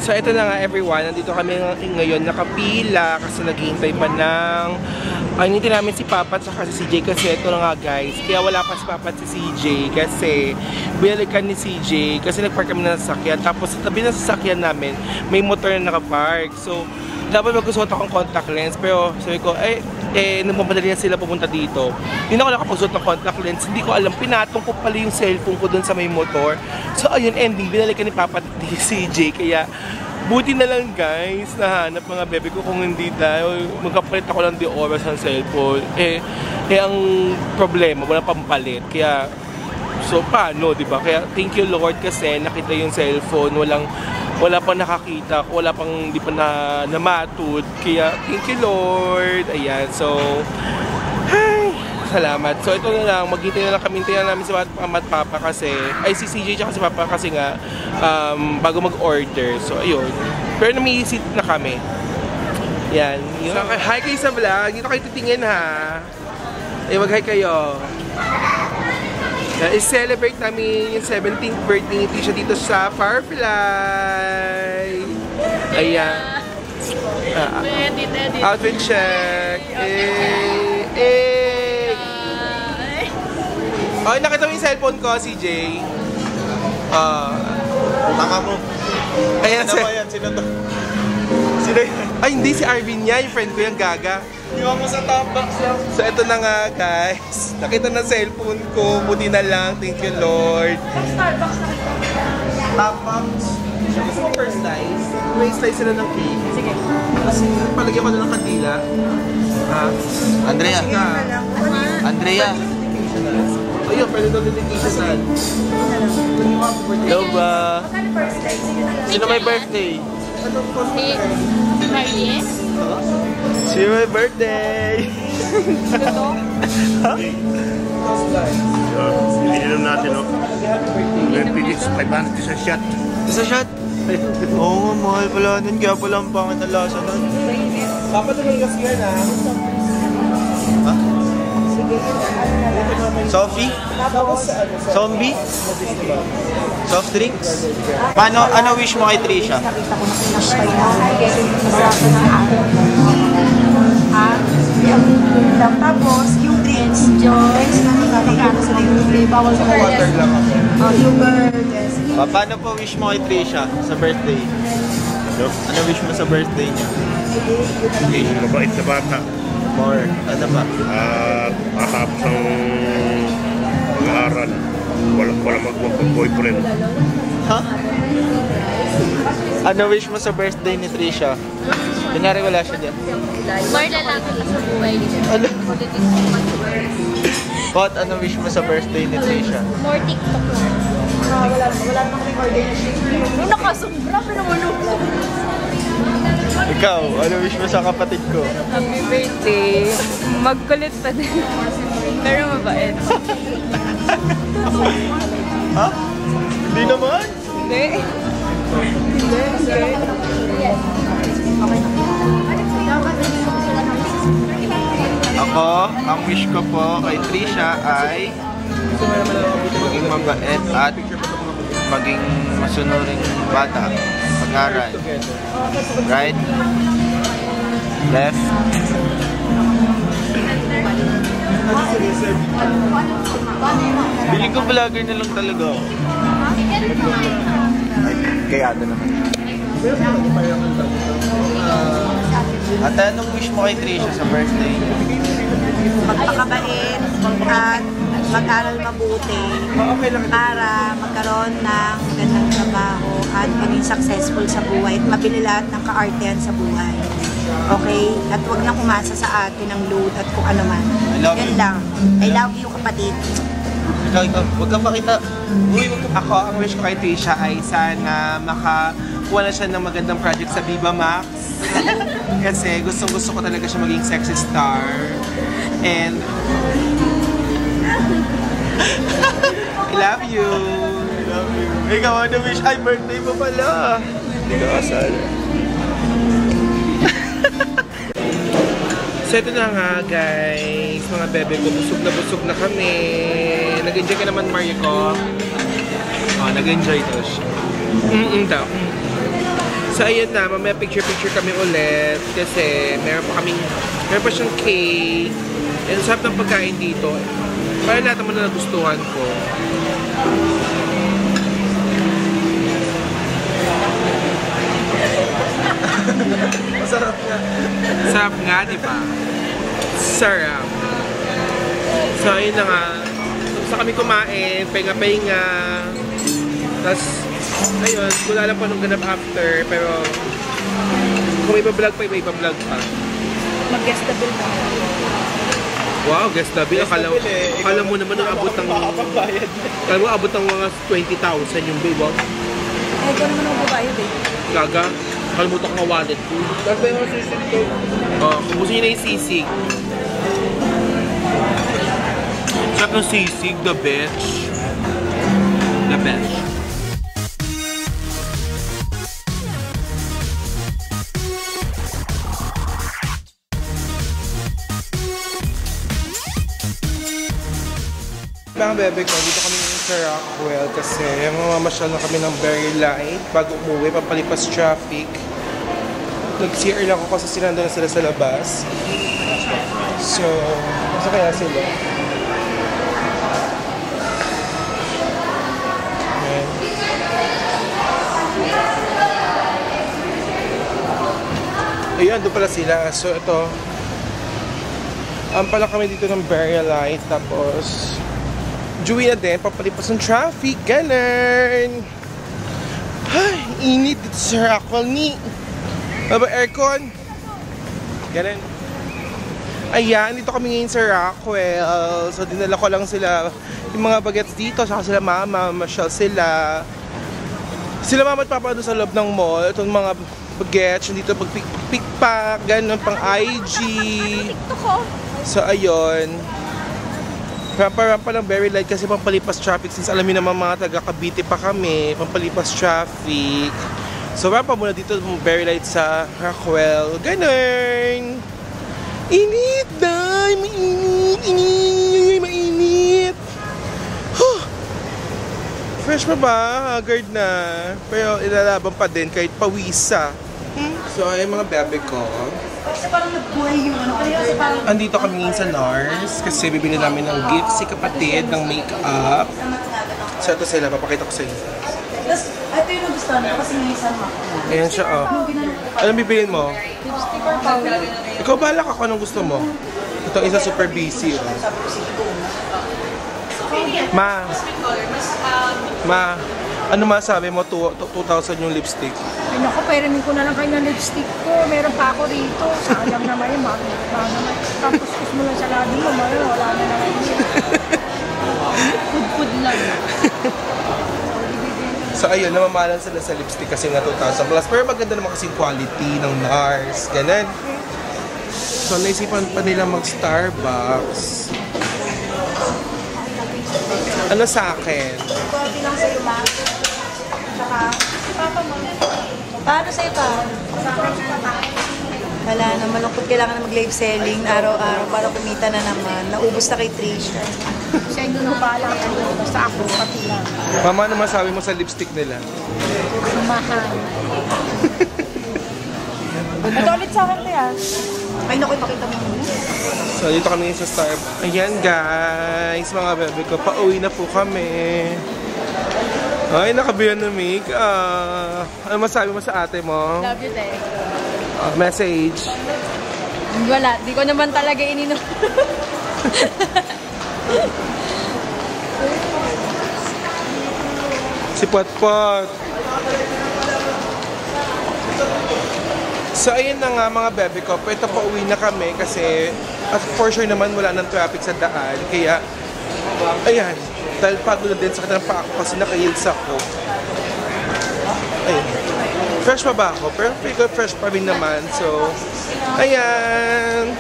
So ito na nga everyone, nandito kami ngayon nakapila kasi naghihintay pa ng hinintay namin si Papa at saka si CJ kasi ito na nga guys. Kaya wala pa si Papa at si CJ kasi binalikan ni CJ kasi nagpark kami ng sasakyan. Tapos sa tabi ng sasakyan namin may motor na nakapark. So dapat magsusuot akong contact lens pero sabi ko nagmamadali na sila pumunta dito. Hindi ako nakapagsuot ng contact lens. Hindi ko alam, pinatong ko pala yung cellphone ko dun sa may motor. So ayun, ending, binalikan ni Papa at ni CJ. Kaya buti na lang guys, nahanap mga bebe ko. Kung hindi dahil magkapalit ako lang di oras ng cellphone. Ang problema, wala pampalit. Kaya, so paano, diba? Kaya thank you Lord kasi nakita yung cellphone. Wala pang nakakita, wala pang di pa namatod. Kaya thank you Lord. Ayan, so salamat. So ito na lang, maghintay na lang kami, hintayin namin si Mama at Papa kasi, si CJ tsaka si Papa kasi nga bago mag-order. So ayun. Pero nami-seat na kami. Yan. So, hi kayo sa vlog. Dito kayo titingin ha. Mag-hi kayo. I-celebrate namin yung 17th birthday ni Tisha dito sa Firefly. Ayan. Outfit check. Oh, nakita mo yung cellphone ko, CJ. Tama mo. Ayan, sino ba yan? Sino to? Sino yan? Ay, hindi, si Arvin niya. Yung friend ko yung gaga. Iwan mo sa top box lang. So, ito na nga, guys. Nakita na cellphone ko. Buti na lang. Thank you, Lord. Starbucks na ito. Top box. Gusto mo first slice? May slice sila ng cake. Sige. Kasi palagyan ko na ng kandila. Ha? Andrea. Andrea. Ayun, pwede daw dedication saan. Hello ba? First day, sige na lang. Sino may birthday? Si Marie? Sino may birthday? Ito? Ha? Ininom natin, no? 500 sa shot. Isa shot? Oo nga, mahal pala nun. Kaya pala ang pangit na lasa nun. Papa, tumigas yan ha. Ha? Sophie? Zombie? Soft drinks? Ano wish mo kay Trisha? Tapos, yung drinks, drinks na magkano sa yung bawal sa Water lang ako. yogurt, yes. Paano po wish mo kay Trisha sa birthday? Ano wish mo sa birthday niya? Mabait na bata. More, ano ba? Matapos ang pag-aaral. Wala mag-boyfriend. Ha? Ano wish mo sa birthday ni Trisha? Kunyari wala siya dyan. More na lang sa buhay. Ano? What? Ano wish mo sa birthday ni Trisha? More TikTok lang. Wala namang recording na siya. Nung nakasumbra, pero wala. Ikaw, ano wish mo sa kapatid ko? Happy birthday. Magkulit pa din. Pero mabait. Ha? Hindi naman? Hindi. Ako, ang wish ko po kay Trisha ay maging mabait at maging masunuring bata. Pag-aral. Right? Left? Biling ko vlogger na lang talaga ako. Ay, kaya ito naman. At anong wish mo kay Trisha sa birthday? Magpakabait at mag-aral mabuti para magkaroon ng magandang trabaho at maging successful sa buhay at mabili lahat ng kaartehan sa buhay. Okay? At huwag nang umasa sa atin ng load at kung ano man. Yan lang. I love you, kapatid. Ikaw, huwag kang makita. Ako, ang wish ko kay Trisha ay sana makakuha na siya ng magandang project sa Viva Max. Kasi gusto ko talaga siya maging sexy star. And I love you. I love you. Ikaw, ano wish? Ay, birthday mo pala. Hindi ka kasal. So ito na nga guys, mga bebe ko, busog na kami. Nag-enjoy ka naman Mario ko? Oh, nag-enjoy daw siya. Daw. So ayun na, mamaya picture-picture kami ulit kasi meron pa siyang cake. And sarap ng pagkain dito. Parang lahat naman na nagustuhan ko. Masarap nga. Sarap nga, di ba? Sarap. So ayun na nga. Tapos kami kumain, pahinga-pahinga. Tapos, ayun, wala lang po nung ganap after, pero kung may pa-vlog pa, may pa-vlog pa. Mag-guest the bill na. Wow, guest the bill. Akala mo naman abot ng... Akala mo abot ng mga 20,000 yung bill, wow. Eh, ikaw naman ang babayad eh. Gaga, kalimutan ko nga wallet ko. Tapos yung sisig ko. Kubusin nyo na yung sisig. Sarap ng sisig, the best. The best. Mga bebe ko, dito kami sa Rockwell kasi mamamasyal na kami ng Very Light bago umuwi, pampalipas traffic. Nag-CR lang ako kasi sinanda na sila sa labas. So, nasa kaya sila? Ayan. Ayun, doon pala sila. So, ito. Pala kami dito ng Very Light. Tapos, Joey na din, papalipas ng traffic, ganun. Ay, init dito sa Rockwell ni. Ano ba, aircon? Ganun. Ayan, dito kami ngayon sa Rockwell. So, dinala ko lang sila, yung mga bagets dito, saka sila mama, masyal sila. Sila mama at papa doon sa loob ng mall. Itong mga bagets, yung dito pag-pick-pack, ganun, pang IG. So, ayun. Rampa ng Very Light kasi pampalipas traffic since alam niyo naman mga taga Cavite pa kami, pampalipas traffic. So rampa muna dito ng Very Light sa Rockwell. Ganun! Init na! Mainit! Huh. Fresh pa ba? Haggard na. Pero ilalaban pa din kahit pawisa. So ay mga bebe ko. Kasi parang nagbuhay yung ano. Kasi parang... Andito kami ngayon sa NARS kasi bibili namin ng gift si kapatid ng makeup. So ito sila, papakita ko sa inyo. Tapos, ito yung nagustuhan ko kasi may isang ako. Ayan siya, oh. Anong bibilin mo? Lipstick or powder? Ikaw bahala ka kung anong gusto mo. Ito isa super busy, oh. Ma, ano masabi mo? 2,000 yung lipstick. Ay naku, pairamin ko na lang kayo ng lipstick ko. Meron pa ako rito. Sayang naman yun, tapos mo lang sa labi mo, wala na naman yun. Food lang. So ayun, namamahalan sila sa lipstick kasi nga 2,000 plus. Pero maganda naman kasi quality ng NARS. Ganun. So naisipan pa nila mag-Starbucks. Ano sa akin? Quality lang sa'yo, ma. Tsaka, si Papa mo. Paano sa'yo pa? Wala na, malungkot kailangan na mag-live selling araw-araw para kumita na naman. Naubos na kay Trisha. Sa inyo na bahala kayo. Basta ako, pati lang. Mama, ano masabi mo sa lipstick nila? Mahal. Ito ulit sa akin kaya. Ay, naku, ipakita mo muna. So dito kami sa Starbucks. Ayan guys, mga bebe ko, pauwi na po kami. Ay, nakabihan ng makeup. Ano masabi mo sa ate mo? Love you, te. Message. Wala, di ko naman talaga ininom. Si Potpot. So ayun na nga mga bebe ko, ito pa uwi na kami kasi at for sure naman wala ng traffic sa daan. Kaya, ayan, dahil pagod na din sa kanila pa ako kasi naka-heels ako. Ayun. Fresh pa ba ako? Pero feel ko fresh pa rin naman. So, ayan.